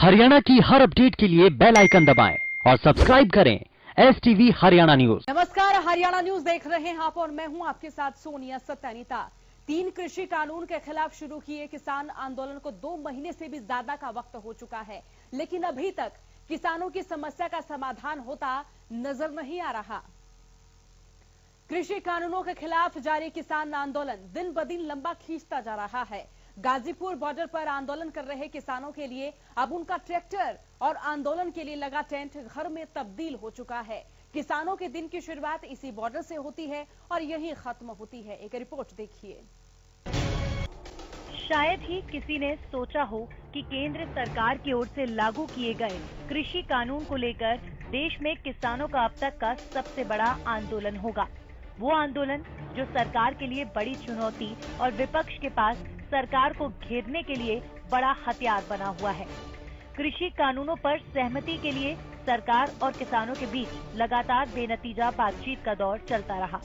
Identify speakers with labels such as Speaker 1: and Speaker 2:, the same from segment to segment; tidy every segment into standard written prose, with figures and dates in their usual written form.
Speaker 1: हरियाणा की हर अपडेट के लिए बेल आइकन दबाएं और सब्सक्राइब करें STV हरियाणा न्यूज।
Speaker 2: नमस्कार, हरियाणा न्यूज देख रहे हैं आप और मैं हूं आपके साथ सोनिया सत्यानीता। 3 कृषि कानून के खिलाफ शुरू किए किसान आंदोलन को 2 महीने से भी ज्यादा का वक्त हो चुका है, लेकिन अभी तक किसानों की समस्या का समाधान होता नजर नहीं आ रहा। कृषि कानूनों के खिलाफ जारी किसान आंदोलन दिन ब दिन लंबा खींचता जा रहा है। गाजीपुर बॉर्डर पर आंदोलन कर रहे किसानों के लिए अब उनका ट्रैक्टर और आंदोलन के लिए लगा टेंट घर में तब्दील हो चुका है। किसानों के दिन की शुरुआत इसी बॉर्डर से होती है और यहीं खत्म होती है। एक रिपोर्ट देखिए।
Speaker 3: शायद ही किसी ने सोचा हो कि केंद्र सरकार की ओर से लागू किए गए कृषि कानून को लेकर देश में किसानों का अब तक का सबसे बड़ा आंदोलन होगा। वो आंदोलन जो सरकार के लिए बड़ी चुनौती और विपक्ष के पास सरकार को घेरने के लिए बड़ा हथियार बना हुआ है। कृषि कानूनों पर सहमति के लिए सरकार और किसानों के बीच लगातार बेनतीजा बातचीत का दौर चलता रहा।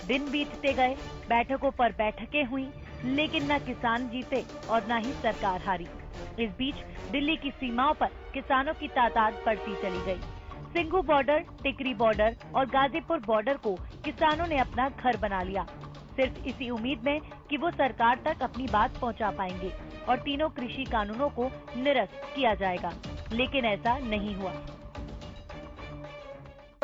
Speaker 3: दिन बीतते गए, बैठकों पर बैठकें हुई, लेकिन न किसान जीते और न ही सरकार हारी। इस बीच दिल्ली की सीमाओं पर किसानों की तादाद बढ़ती चली गई। सिंघू बॉर्डर, टिकरी बॉर्डर और गाजीपुर बॉर्डर को किसानों ने अपना घर बना लिया, सिर्फ इसी उम्मीद में कि वो सरकार तक अपनी बात पहुंचा पाएंगे और तीनों कृषि कानूनों को निरस्त किया जाएगा, लेकिन ऐसा नहीं हुआ।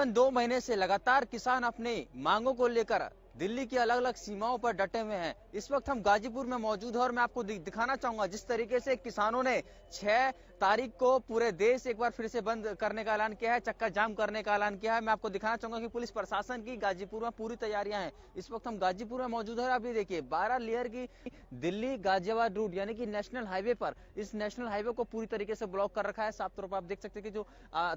Speaker 4: 2 महीने से लगातार किसान अपने मांगों को लेकर दिल्ली की अलग अलग सीमाओं पर डटे हुए हैं। इस वक्त हम गाजीपुर में मौजूद हैं और मैं आपको दिखाना चाहूंगा जिस तरीके से किसानों ने 6 तारीख को पूरे देश एक बार फिर से बंद करने का ऐलान किया है, चक्का जाम करने का ऐलान किया है। मैं आपको दिखाना चाहूंगा कि पुलिस प्रशासन की गाजीपुर में पूरी तैयारियां हैं। इस वक्त हम गाजीपुर में मौजूद है। आप ये देखिए 12 लेयर की दिल्ली गाजियाबाद रूट यानी कि नेशनल हाईवे पर, इस नेशनल हाईवे को पूरी तरीके से ब्लॉक कर रखा है। साफ तौर पर आप देख सकते हैं कि जो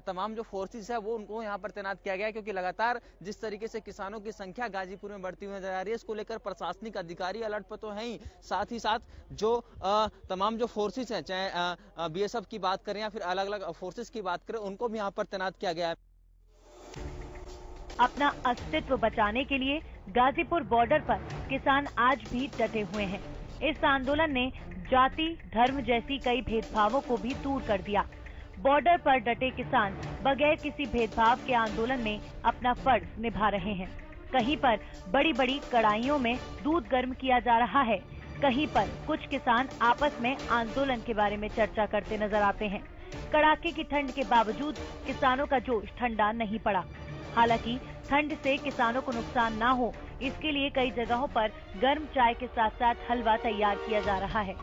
Speaker 4: तमाम जो फोर्सेज है वो उनको यहाँ पर तैनात किया गया है, क्योंकि लगातार जिस तरीके से किसानों की संख्या गाजीपुर में बढ़ती हुई नजर आ रही है, इसको लेकर प्रशासनिक अधिकारी अलर्ट पर तो है ही, साथ ही साथ जो तमाम जो फोर्सेज हैं, चाहे BSF की बात करें या फिर अलग अलग फोर्सेस की बात करें, उनको भी यहाँ पर तैनात किया गया है।
Speaker 3: अपना अस्तित्व बचाने के लिए गाजीपुर बॉर्डर पर किसान आज भी डटे हुए हैं। इस आंदोलन ने जाति, धर्म जैसी कई भेदभावों को भी दूर कर दिया। बॉर्डर पर डटे किसान बगैर किसी भेदभाव के आंदोलन में अपना फर्ज निभा रहे हैं। कहीं पर बड़ी बड़ी कड़ाइयों में दूध गर्म किया जा रहा है, कहीं पर कुछ किसान आपस में आंदोलन के बारे में चर्चा करते नजर आते हैं। कड़ाके की ठंड के बावजूद किसानों का जोश ठंडा नहीं पड़ा। हालांकि ठंड से किसानों को नुकसान ना हो, इसके लिए कई जगहों पर गर्म चाय के साथ साथ हलवा तैयार किया जा रहा है।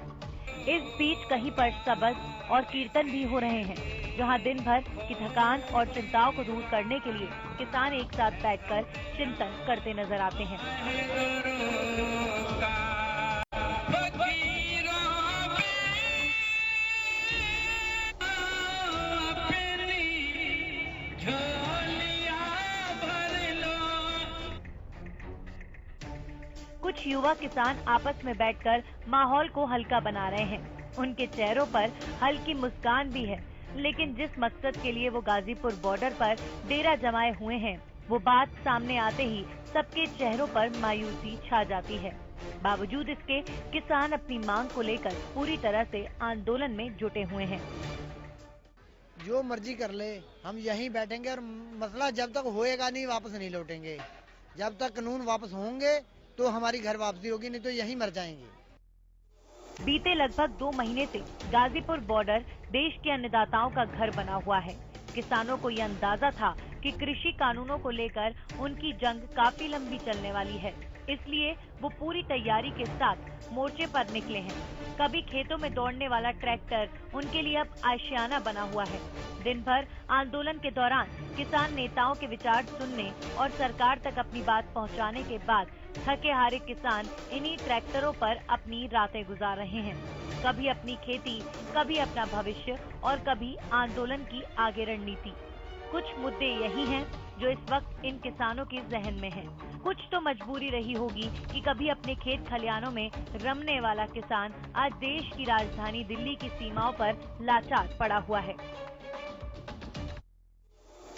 Speaker 3: इस बीच कहीं पर सबद और कीर्तन भी हो रहे हैं, जहां दिन भर की थकान और चिंताओं को दूर करने के लिए किसान एक साथ बैठकर चिंतन करते नजर आते हैं। कुछ युवा किसान आपस में बैठकर माहौल को हल्का बना रहे हैं। उनके चेहरों पर हल्की मुस्कान भी है, लेकिन जिस मकसद के लिए वो गाजीपुर बॉर्डर पर डेरा जमाए हुए हैं, वो बात सामने आते ही सबके चेहरों पर मायूसी छा जाती है। बावजूद इसके किसान अपनी मांग को लेकर पूरी तरह से आंदोलन में जुटे हुए हैं।
Speaker 5: जो मर्जी कर ले, हम यहीं बैठेंगे और मसला जब तक होएगा नहीं वापस नहीं लौटेंगे। जब तक कानून वापस होंगे तो हमारी घर वापसी होगी, नहीं तो यहीं मर जाएंगे।
Speaker 3: बीते लगभग 2 महीने से गाजीपुर बॉर्डर देश के अन्नदाताओं का घर बना हुआ है। किसानों को ये अंदाजा था कि कृषि कानूनों को लेकर उनकी जंग काफी लंबी चलने वाली है, इसलिए वो पूरी तैयारी के साथ मोर्चे पर निकले हैं। कभी खेतों में दौड़ने वाला ट्रैक्टर उनके लिए अब आशियाना बना हुआ है। दिन भर आंदोलन के दौरान किसान नेताओं के विचार सुनने और सरकार तक अपनी बात पहुंचाने के बाद थके हारे किसान इन्हीं ट्रैक्टरों पर अपनी रातें गुजार रहे हैं। कभी अपनी खेती, कभी अपना भविष्य और कभी आंदोलन की आगे रणनीति। कुछ मुद्दे यही हैं जो इस वक्त इन किसानों के जहन में हैं। कुछ तो मजबूरी रही होगी कि कभी अपने खेत खलिहानों में रमने वाला किसान आज देश की राजधानी दिल्ली की सीमाओं पर लाचार पड़ा हुआ है।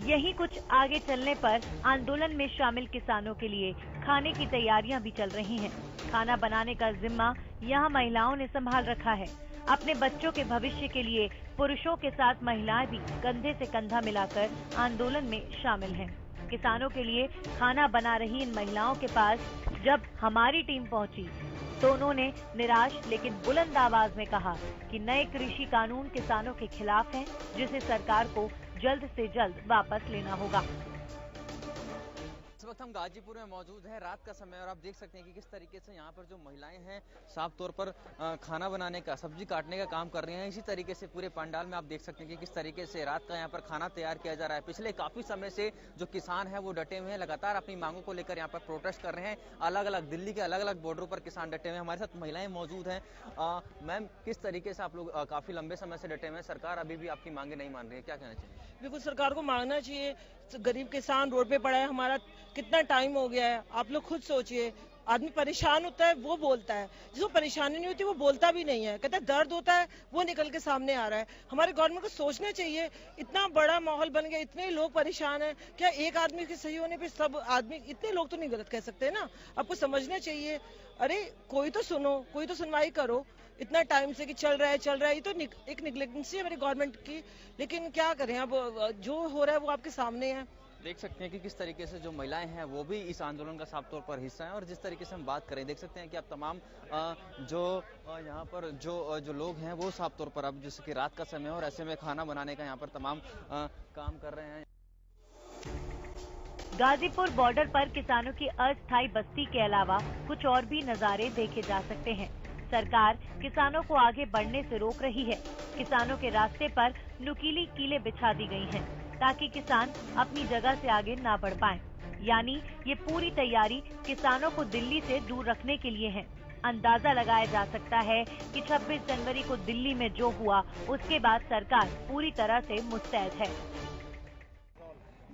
Speaker 3: यही कुछ आगे चलने पर आंदोलन में शामिल किसानों के लिए खाने की तैयारियां भी चल रही हैं। खाना बनाने का जिम्मा यहाँ महिलाओं ने संभाल रखा है। अपने बच्चों के भविष्य के लिए पुरुषों के साथ महिलाएं भी कंधे से कंधा मिलाकर आंदोलन में शामिल हैं। किसानों के लिए खाना बना रही इन महिलाओं के पास जब हमारी टीम पहुंची तो उन्होंने निराश लेकिन बुलंद आवाज में कहा कि नए कृषि कानून किसानों के खिलाफ हैं, जिसे सरकार को जल्द से जल्द वापस लेना होगा।
Speaker 4: इस वक्त हम गाजीपुर में मौजूद हैं, रात का समय, और आप देख सकते हैं कि किस तरीके से यहाँ पर जो महिलाएं हैं साफ तौर पर खाना बनाने का, सब्जी काटने का काम कर रही हैं। इसी तरीके से पूरे पंडाल में आप देख सकते हैं कि किस तरीके से रात का यहाँ पर खाना तैयार किया जा रहा है। पिछले काफी समय से जो किसान है वो डटे हुए हैं, लगातार अपनी मांगों को लेकर यहाँ पर प्रोटेस्ट कर रहे हैं। अलग अलग दिल्ली के अलग अलग बॉर्डरों पर किसान डटे हुए हैं। हमारे साथ महिलाएं मौजूद हैं। मैम, किस तरीके से आप लोग काफी लंबे समय से डटे हुए हैं, सरकार अभी भी आपकी मांगे नहीं मान रही है, क्या कहना चाहिए?
Speaker 6: बिल्कुल सरकार को मांगना चाहिए। गरीब किसान रोड पे पड़ा है, हमारा कितना टाइम हो गया है, आप लोग खुद सोचिए। आदमी परेशान होता है वो बोलता है, जिसको परेशानी नहीं होती वो बोलता भी नहीं है, कहता है दर्द होता है वो निकल के सामने आ रहा है। हमारे गवर्नमेंट को सोचना चाहिए, इतना बड़ा माहौल बन गया, इतने लोग परेशान हैं, क्या एक आदमी के सही होने पे सब आदमी, इतने लोग तो नहीं गलत कह सकते ना। आपको समझना चाहिए, अरे कोई तो सुनो, कोई तो सुनवाई करो। इतना टाइम से कि चल रहा है, ये तो एक निग्लेक्टेंसी है मेरी गवर्नमेंट की, लेकिन क्या करें, अब जो हो रहा है वो आपके सामने है।
Speaker 4: देख सकते हैं कि किस तरीके से जो महिलाएं हैं वो भी इस आंदोलन का साफ तौर पर हिस्सा हैं, और जिस तरीके से हम बात करें देख सकते हैं कि अब तमाम जो यहाँ पर जो लोग हैं वो साफ तौर पर, अब जैसे कि रात का समय और ऐसे में खाना बनाने का यहाँ पर तमाम काम कर रहे हैं।
Speaker 3: गाजीपुर बॉर्डर पर किसानों की अस्थायी बस्ती के अलावा कुछ और भी नजारे देखे जा सकते हैं। सरकार किसानों को आगे बढ़ने से रोक रही है। किसानों के रास्ते पर नुकीली कीलें बिछा दी गई हैं, ताकि किसान अपनी जगह से आगे ना बढ़ पाएं। यानी ये पूरी तैयारी किसानों को दिल्ली से दूर रखने के लिए है। अंदाजा लगाया जा सकता है कि 26 जनवरी को दिल्ली में जो हुआ उसके बाद सरकार पूरी तरह से मुस्तैद है।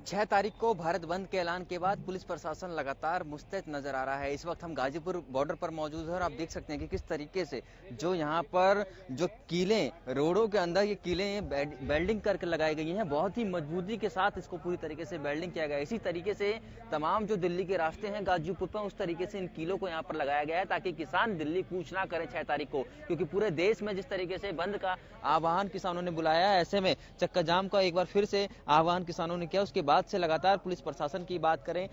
Speaker 4: 6 तारीख को भारत बंद के ऐलान के बाद पुलिस प्रशासन लगातार मुस्तैद नजर आ रहा है। इस वक्त हम गाजीपुर बॉर्डर पर मौजूद हैं और आप देख सकते हैं कि किस तरीके से जो यहाँ पर जो कीलें, रोडों के अंदर ये कीलें वेल्डिंग करके लगाई गई हैं, बहुत ही मजबूती के साथ इसको पूरी तरीके से वेल्डिंग किया गया है। इसी तरीके से तमाम जो दिल्ली के रास्ते हैं गाजीपुर पर, उस तरीके से इन कीलों को यहाँ पर लगाया गया है ताकि किसान दिल्ली कूच ना करें 6 तारीख को, क्योंकि पूरे देश में जिस तरीके से बंद का आह्वान किसानों ने बुलाया है, ऐसे में चक्का जाम का एक बार फिर से आह्वान किसानों ने किया। उसके बाद से लगातार पुलिस प्रशासन की बात करें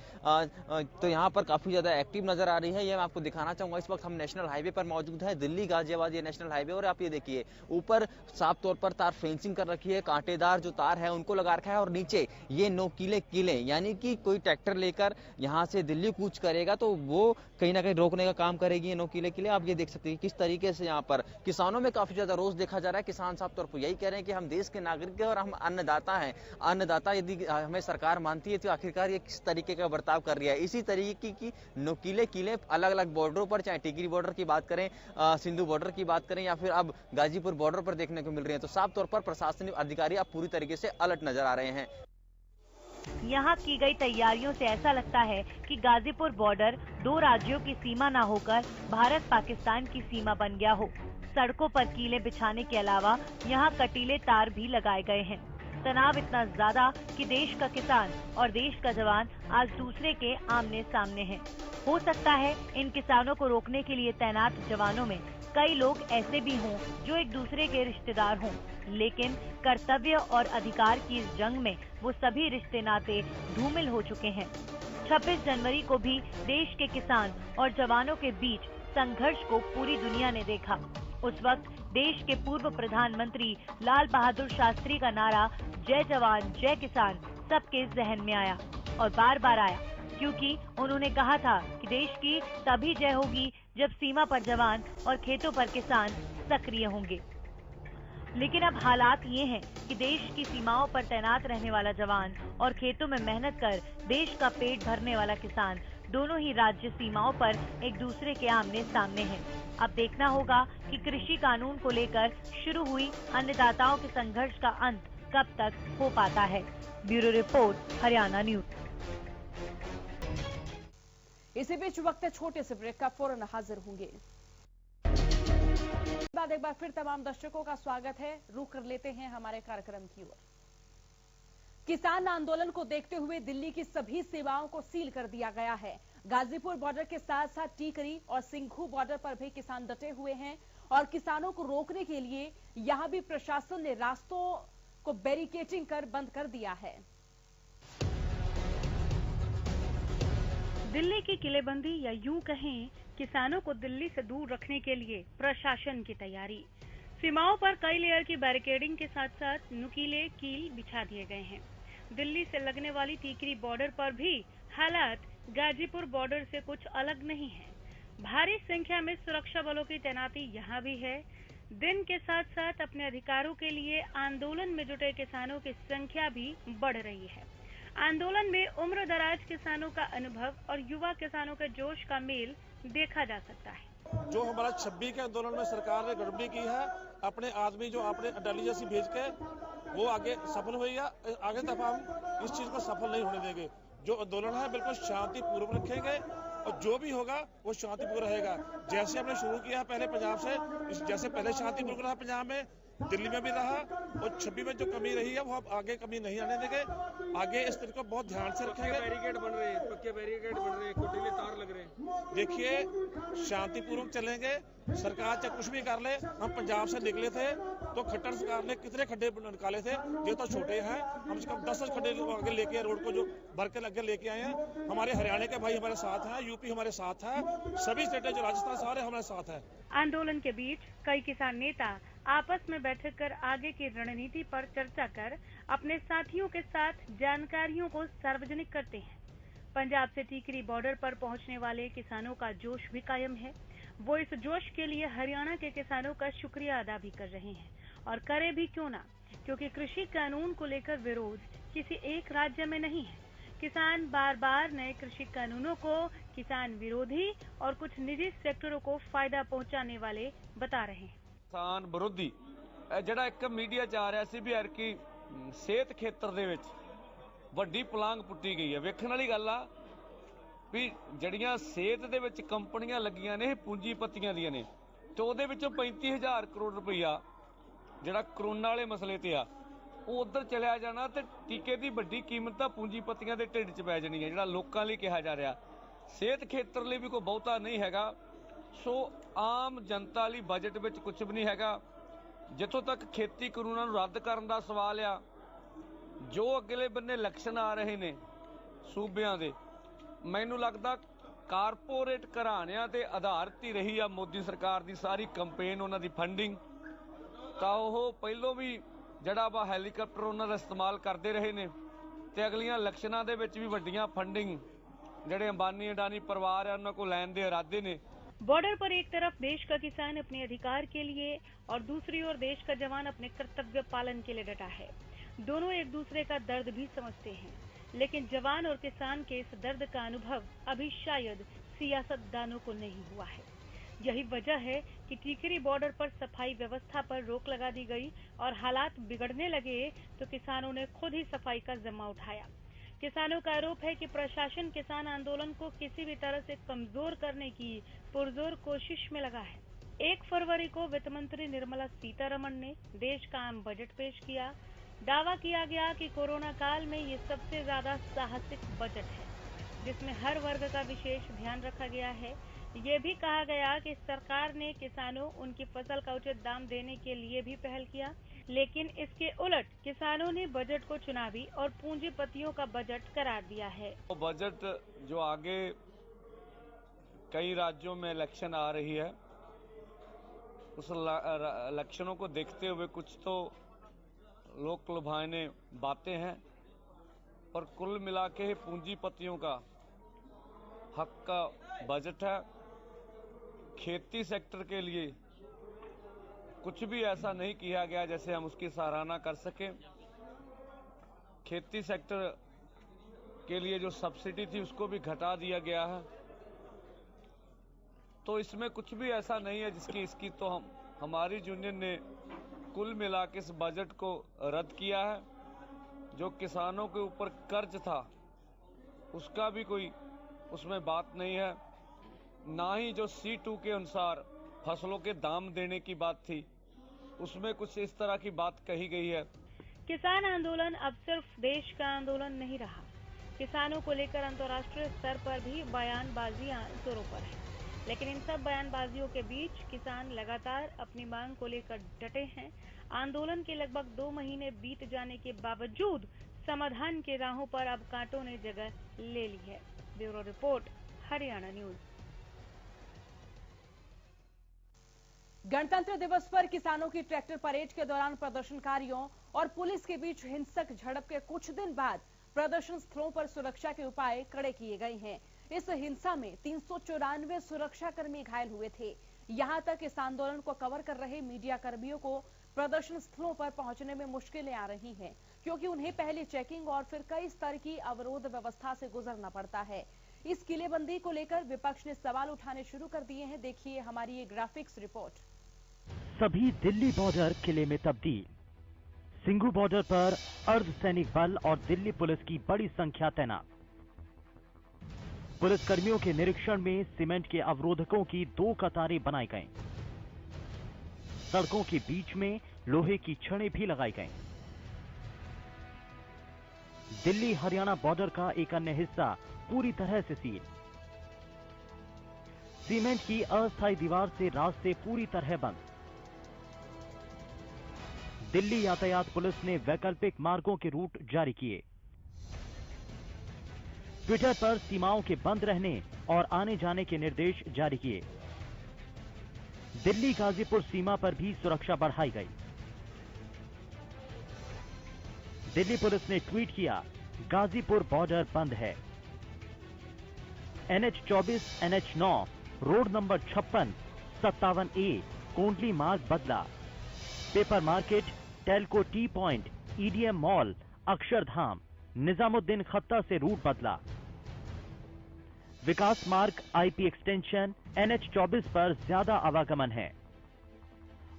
Speaker 4: तो यहाँ पर काफी ज्यादा एक्टिव नजर आ रही है। ये मैं आपको दिखाना चाहूंगा, इस वक्त हम नेशनल हाईवे पर मौजूद है, दिल्ली गाजियाबाद ये नेशनल हाईवे, और आप ये देखिए ऊपर साफ तौर पर तार फेंसिंग कर रखी है, कांटेदार जो तार है उनको लगा रखा है, और नीचे ये नोकीले कीले, यानी कि कोई ट्रैक्टर लेकर यहाँ से दिल्ली कूच करेगा तो वो कहीं ना कहीं रोकने का काम करेगी ये नोकीले कीले। आप ये देख सकते हैं किस तरीके से यहाँ पर किसानों में काफी ज्यादा रोष देखा जा रहा है। किसान साफ तौर पर यही कह रहे हैं कि हम देश के नागरिक हैं और हम अन्नदाता हैं। अन्नदाता यदि हमें सरकार मानती है तो आखिरकार ये किस तरीके का बर्ताव कर रही है। इसी तरीके की नुकीले कीले अलग अलग बॉर्डरों पर, चाहे टिकरी बॉर्डर की बात करें, सिंधु बॉर्डर की बात करें, या फिर अब गाजीपुर बॉर्डर पर देखने को मिल रही है। तो साफ तौर पर प्रशासनिक अधिकारी अब पूरी तरीके से अलर्ट नजर आ रहे हैं।
Speaker 3: यहाँ की गई तैयारियों से ऐसा लगता है कि गाजीपुर बॉर्डर 2 राज्यों की सीमा न होकर भारत पाकिस्तान की सीमा बन गया हो। सड़कों पर कीले बिछाने के अलावा यहाँ कटीले तार भी लगाए गए हैं। तनाव इतना ज्यादा कि देश का किसान और देश का जवान आज दूसरे के आमने सामने हैं। हो सकता है इन किसानों को रोकने के लिए तैनात जवानों में कई लोग ऐसे भी हों जो एक दूसरे के रिश्तेदार हों, लेकिन कर्तव्य और अधिकार की इस जंग में वो सभी रिश्ते नाते धूमिल हो चुके हैं। 26 जनवरी को भी देश के किसान और जवानों के बीच संघर्ष को पूरी दुनिया ने देखा। उस वक्त देश के पूर्व प्रधानमंत्री लाल बहादुर शास्त्री का नारा जय जवान जय किसान सबके जहन में आया, और बार बार आया, क्योंकि उन्होंने कहा था कि देश की तभी जय होगी जब सीमा पर जवान और खेतों पर किसान सक्रिय होंगे। लेकिन अब हालात ये हैं कि देश की सीमाओं पर तैनात रहने वाला जवान और खेतों में मेहनत कर देश का पेट भरने वाला किसान दोनों ही राज्य सीमाओं पर एक दूसरे के आमने सामने हैं। अब देखना होगा कि कृषि कानून को लेकर शुरू हुई अन्नदाताओं के संघर्ष का अंत कब तक हो पाता है। Bureau report, Haryana news.
Speaker 2: इसी बीच वक्त छोटे से ब्रेक का फौरन हाजिर होंगे। बाद एक बार फिर तमाम दर्शकों का स्वागत है। रुख कर लेते हैं हमारे कार्यक्रम की ओर। किसान आंदोलन को देखते हुए दिल्ली की सभी सेवाओं को सील कर दिया गया है। गाजीपुर बॉर्डर के साथ साथ टीकरी और सिंघू बॉर्डर पर भी किसान डटे हुए हैं और किसानों को रोकने के लिए यहां भी प्रशासन ने रास्तों को बैरिकेडिंग कर बंद कर दिया है।
Speaker 3: दिल्ली की किलेबंदी या यूं कहें किसानों को दिल्ली से दूर रखने के लिए प्रशासन की तैयारी। सीमाओं पर कई लेयर की बैरिकेडिंग के साथ साथ नुकीले कील बिछा दिए गए हैं। दिल्ली से लगने वाली टीकरी बॉर्डर पर भी हालात गाजीपुर बॉर्डर से कुछ अलग नहीं है। भारी संख्या में सुरक्षा बलों की तैनाती यहाँ भी है। दिन के साथ साथ अपने अधिकारों के लिए आंदोलन में जुटे किसानों की संख्या भी बढ़ रही है। आंदोलन में उम्र दराज किसानों का अनुभव और युवा किसानों के जोश का मेल देखा जा सकता है।
Speaker 7: जो हमारा 26 के आंदोलन में सरकार ने गड़बड़ी की है, अपने आदमी जो अपने इंटेलिजेंस भेज के वो आगे सफल हुई है, आगे दफा हम इस चीज को सफल नहीं होने देंगे। जो आंदोलन है बिल्कुल शांतिपूर्वक रखेंगे और जो भी होगा वो शांतिपूर्वक रहेगा। जैसे हमने शुरू किया है पहले पंजाब से, जैसे पहले शांतिपूर्वक रहा पंजाब में, दिल्ली में भी रहा, और 26 में जो कमी रही है वो अब आगे कमी नहीं आने देंगे। आगे इस तरह को बहुत ध्यान से रखेंगे।
Speaker 8: बैरिकेड बन रहे हैं, पक्के बैरिकेड बन रहे हैं, कोटिले तार लग रहे हैं।
Speaker 7: देखिए शांतिपूर्वक चलेंगे, सरकार चाहे कुछ भी कर ले। हम पंजाब से निकले थे तो खट्टर सरकार ने कितने खड्डे निकाले थे, ये तो छोटे हैं, कम से कम 10 खड्डे आगे लेके रोड को जो भर के लगे लेके आए हैं। हमारे हरियाणा के भाई हमारे साथ हैं, यूपी हमारे साथ है, सभी स्टेटें जो राजस्थान सारे हमारे साथ है।
Speaker 3: आंदोलन के बीच कई किसान नेता आपस में बैठक कर आगे की रणनीति पर चर्चा कर अपने साथियों के साथ जानकारियों को सार्वजनिक करते हैं। पंजाब से टीकरी बॉर्डर पर पहुंचने वाले किसानों का जोश भी कायम है। वो इस जोश के लिए हरियाणा के किसानों का शुक्रिया अदा भी कर रहे हैं, और करे भी क्यों ना, क्योंकि कृषि कानून को लेकर विरोध किसी एक राज्य में नहीं है। किसान बार बार नए कृषि कानूनों को किसान विरोधी और कुछ निजी सेक्टरों को फायदा पहुंचाने वाले बता रहे हैं।
Speaker 9: किसान विरोधी ਜਿਹੜਾ ਇੱਕ ਮੀਡੀਆ ਚ ਆ ਰਿਹਾ ਸੀ ਵੀ ਐਰਕੀ ਸਿਹਤ ਖੇਤਰ ਦੇ ਵਿੱਚ ਵੱਡੀ ਪਲਾਂਗ ਪੁੱਟੀ ਗਈ ਹੈ। ਵੇਖਣ ਵਾਲੀ ਗੱਲ ਆ ਵੀ ਜਿਹੜੀਆਂ ਸਿਹਤ ਦੇ ਵਿੱਚ ਕੰਪਨੀਆਂ ਲੱਗੀਆਂ ਨੇ ਇਹ ਪੂੰਜੀਪਤੀਆਂ ਦੀਆਂ ਨੇ, ਤੇ ਉਹਦੇ ਵਿੱਚੋਂ 35,000 ਕਰੋੜ ਰੁਪਈਆ ਜਿਹੜਾ ਕਰੋਨਾ ਵਾਲੇ ਮਸਲੇ ਤੇ ਆ ਉਹ ਉਧਰ ਚਲਿਆ ਜਾਣਾ, ਤੇ ਟੀਕੇ ਦੀ ਵੱਡੀ ਕੀਮਤ ਤਾਂ ਪੂੰਜੀਪਤੀਆਂ ਦੇ ਢਿੱਡ 'ਚ ਪੈ ਜਾਣੀ ਹੈ, ਜਿਹੜਾ ਲੋਕਾਂ ਲਈ ਕਿਹਾ ਜਾ ਰਿਹਾ। ਸਿਹਤ ਖੇਤਰ ਲਈ ਵੀ ਕੋਈ ਬਹੁਤਾ ਨਹੀਂ ਹੈਗਾ। ਸੋ ਆਮ ਜਨਤਾ ਲਈ ਬਜਟ ਵਿੱਚ ਕੁਝ ਵੀ ਨਹੀਂ ਹੈਗਾ। ਜਿੱਥੋਂ ਤੱਕ ਖੇਤੀ ਕਾਨੂੰਨਾਂ ਨੂੰ ਰੱਦ ਕਰਨ ਦਾ ਸਵਾਲ ਆ, ਜੋ ਅਗਲੇ ਬੰਨੇ ਇਲੈਕਸ਼ਨ ਆ ਰਹੇ ਨੇ ਸੂਬਿਆਂ ਦੇ, ਮੈਨੂੰ ਲੱਗਦਾ ਕਾਰਪੋਰੇਟ ਘਰਾਣਿਆਂ ਤੇ ਆਧਾਰਿਤ ਹੀ ਰਹੀ ਆ ਮੋਦੀ ਸਰਕਾਰ ਦੀ ਸਾਰੀ ਕੰਪੇਨ, ਉਹਨਾਂ ਦੀ ਫੰਡਿੰਗ। ਤਾਂ ਉਹ ਪਹਿਲੋਂ ਵੀ ਜਿਹੜਾ ਵਾ ਹੈਲੀਕਾਪਟਰ ਉਹਨਾਂ ਦਾ ਇਸਤੇਮਾਲ ਕਰਦੇ ਰਹੇ ਨੇ, ਤੇ ਅਗਲੀਆਂ ਇਲੈਕਸ਼ਨਾਂ ਦੇ ਵਿੱਚ ਵੀ ਵੱਡੀਆਂ ਫੰਡਿੰਗ ਜਿਹੜੇ ਅੰਬਾਨੀ ਅਡਾਨੀ ਪਰਿਵਾਰ ਆ ਉਹਨਾਂ ਕੋਲ ਲੈਣ ਦੇ ਇਰਾਦੇ ਨੇ।
Speaker 3: बॉर्डर पर एक तरफ देश का किसान अपने अधिकार के लिए और दूसरी ओर देश का जवान अपने कर्तव्य पालन के लिए डटा है। दोनों एक दूसरे का दर्द भी समझते हैं, लेकिन जवान और किसान के इस दर्द का अनुभव अभी शायद सियासतदानों को नहीं हुआ है। यही वजह है कि टीकरी बॉर्डर पर सफाई व्यवस्था पर रोक लगा दी गई और हालात बिगड़ने लगे तो किसानों ने खुद ही सफाई का जिम्मा उठाया। किसानों का आरोप है कि प्रशासन किसान आंदोलन को किसी भी तरह से कमजोर करने की पुरजोर कोशिश में लगा है। 1 फरवरी को वित्त मंत्री निर्मला सीतारमण ने देश का आम बजट पेश किया। दावा किया गया कि कोरोना काल में ये सबसे ज्यादा साहसिक बजट है, जिसमें हर वर्ग का विशेष ध्यान रखा गया है। ये भी कहा गया कि सरकार ने किसानों उनकी फसल का उचित दाम देने के लिए भी पहल किया, लेकिन इसके उलट किसानों ने बजट को चुनावी और पूंजीपतियों का बजट करार दिया है।
Speaker 9: तो बजट जो आगे कई राज्यों में इलेक्शन आ रही है, उस इलेक्शनों को देखते हुए कुछ तो लोक लुभावनी बातें हैं, और कुल मिला के पूंजीपतियों का हक का बजट है। खेती सेक्टर के लिए कुछ भी ऐसा नहीं किया गया जैसे हम उसकी सराहना कर सकें। खेती सेक्टर के लिए जो सब्सिडी थी उसको भी घटा दिया गया है। तो इसमें कुछ भी ऐसा नहीं है इसकी तो हमारी यूनियन ने कुल मिला के इस बजट को रद्द किया है। जो किसानों के ऊपर कर्ज था उसका भी कोई उसमें बात नहीं है, ना ही जो C2 के अनुसार फसलों के दाम देने की बात थी उसमें कुछ इस तरह की बात कही गई है।
Speaker 3: किसान आंदोलन अब सिर्फ देश का आंदोलन नहीं रहा। किसानों को लेकर अंतर्राष्ट्रीय स्तर पर भी बयानबाजियां जोरों पर है। लेकिन इन सब बयानबाजियों के बीच किसान लगातार अपनी मांग को लेकर डटे हैं। आंदोलन के लगभग 2 महीने बीत जाने के बावजूद समाधान के राहों पर अब कांटों ने जगह ले ली है। Bureau report, Haryana news.
Speaker 2: गणतंत्र दिवस पर किसानों की ट्रैक्टर परेड के दौरान प्रदर्शनकारियों और पुलिस के बीच हिंसक झड़प के कुछ दिन बाद प्रदर्शन स्थलों पर सुरक्षा के उपाय कड़े किए गए हैं। इस हिंसा में 394 सुरक्षाकर्मी घायल हुए थे। यहां तक इस आंदोलन को कवर कर रहे मीडिया कर्मियों को प्रदर्शन स्थलों पर पहुंचने में मुश्किलें आ रही हैं, क्योंकि उन्हें पहले चेकिंग और फिर कई स्तर की अवरोध व्यवस्था से गुजरना पड़ता है। इस किलेबंदी को लेकर विपक्ष ने सवाल उठाने शुरू कर दिए हैं। देखिए हमारी ये ग्राफिक्स रिपोर्ट।
Speaker 1: सभी दिल्ली बॉर्डर किले में तब्दील। सिंघू बॉर्डर पर अर्धसैनिक बल और दिल्ली पुलिस की बड़ी संख्या तैनात। पुलिसकर्मियों के निरीक्षण में सीमेंट के अवरोधकों की 2 कतारें बनाई गईं। सड़कों के बीच में लोहे की छड़ें भी लगाई गईं। दिल्ली हरियाणा बॉर्डर का एक अन्य हिस्सा पूरी तरह से सील। सीमेंट की अस्थायी दीवार से रास्ते पूरी तरह बंद। दिल्ली यातायात पुलिस ने वैकल्पिक मार्गों के रूट जारी किए। ट्विटर पर सीमाओं के बंद रहने और आने जाने के निर्देश जारी किए। दिल्ली गाजीपुर सीमा पर भी सुरक्षा बढ़ाई गई। दिल्ली पुलिस ने ट्वीट किया, गाजीपुर बॉर्डर बंद है। NH-24, NH-9, road number 56, 57A Kondli मार्ग बदला। Paper market, Telco T point, EDM mall, Akshardham, Nizamuddin खत्ता से रूट बदला। विकास मार्ग, IP एक्सटेंशन, NH-24 पर ज्यादा आवागमन है।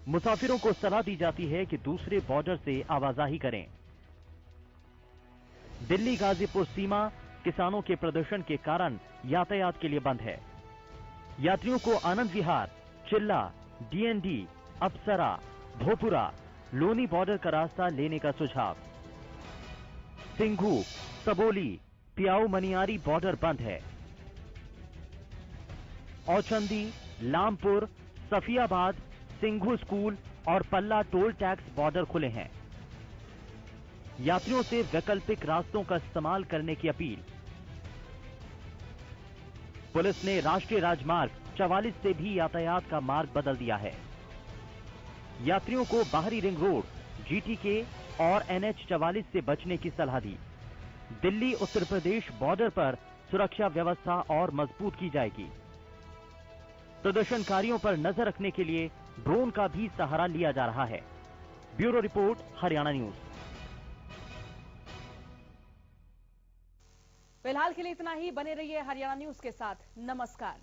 Speaker 1: मुसाफिरों को सलाह दी जाती है कि दूसरे बॉर्डर से आवाजाही करें। दिल्ली गाजीपुर सीमा किसानों के प्रदर्शन के कारण यातायात के लिए बंद है। यात्रियों को आनंद विहार, चिल्ला, DND, अप्सरा, भोपुरा, लोनी बॉर्डर का रास्ता लेने का सुझाव। सिंघू, सबोली, पियाऊ मनियारी बॉर्डर बंद है। औचंदी, लामपुर, सफियाबाद, सिंघू स्कूल और पल्ला टोल टैक्स बॉर्डर खुले हैं। यात्रियों से वैकल्पिक रास्तों का इस्तेमाल करने की अपील। पुलिस ने राष्ट्रीय राजमार्ग 44 से भी यातायात का मार्ग बदल दिया है। यात्रियों को बाहरी रिंग रोड, GTK और NH-44 से बचने की सलाह दी। दिल्ली उत्तर प्रदेश बॉर्डर पर सुरक्षा व्यवस्था और मजबूत की जाएगी। प्रदर्शनकारियों पर नजर रखने के लिए ड्रोन का भी सहारा लिया जा रहा है। Bureau report, Haryana news.
Speaker 2: फिलहाल के लिए इतना ही। बने रहिए हरियाणा न्यूज के साथ। नमस्कार।